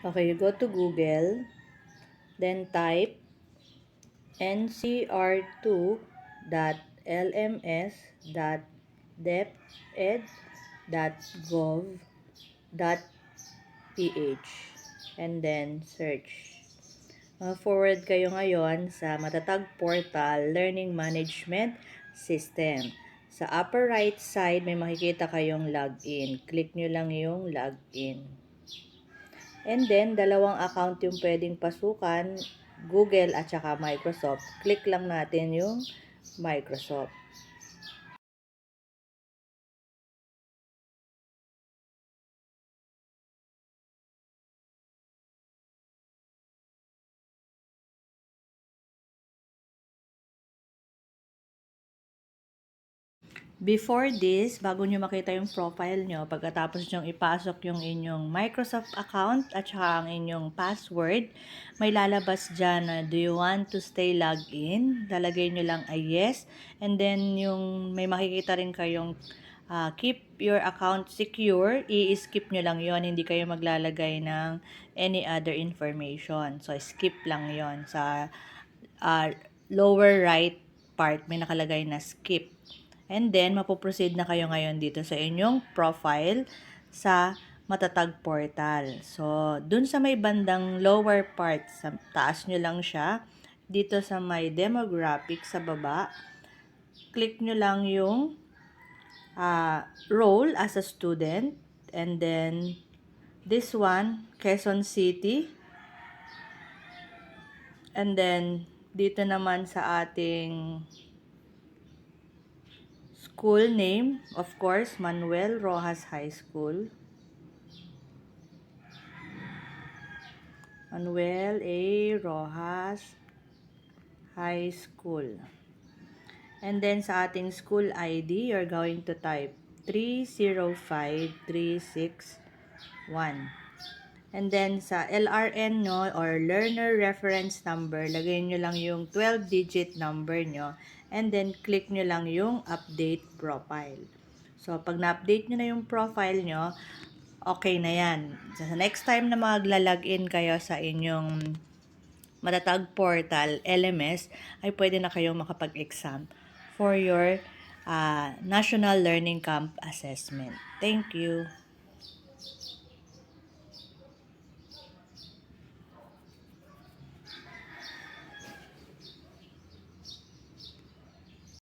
Okay, you go to Google, then type ncr2.lms.deped.gov.ph and then search. Forward kayo ngayon sa Matatag Portal Learning Management System. Sa upper right side, may makikita kayong login. Click nyo lang yung login. And then, dalawang account yung pwedeng pasukan, Google at saka Microsoft. Click lang natin yung Microsoft. Before this, bago nyo makita yung profile nyo, pagkatapos nyo ipasok yung inyong Microsoft account at saka ang inyong password, may lalabas dyan na do you want to stay logged in? Lalagay nyo lang ay yes. And then yung may makikita rin kayong keep your account secure, i-skip nyo lang yon, hindi kayo maglalagay ng any other information. So, skip lang yon sa lower right part, may nakalagay na skip. And then, mapoproceed na kayo ngayon dito sa inyong profile sa Matatag Portal. So, dun sa may bandang lower part, sa taas nyo lang siya, dito sa may demographic sa baba, click nyo lang yung role as a student. And then, this one, Quezon City. And then, dito naman sa ating school name, of course, Manuel Rojas High School. Manuel A. Rojas High School. And then sa ating school ID, you're going to type 305361. And then sa LRN nyo or Learner Reference Number, lagay nyo lang yung 12-digit number nyo. And then click nyo lang yung Update Profile. So, pag na-update nyo na yung profile nyo, okay na yan. So, sa next time na magla-login kayo sa inyong Matatag Portal LMS, ay pwede na kayong makapag-exam for your National Learning Camp Assessment. Thank you.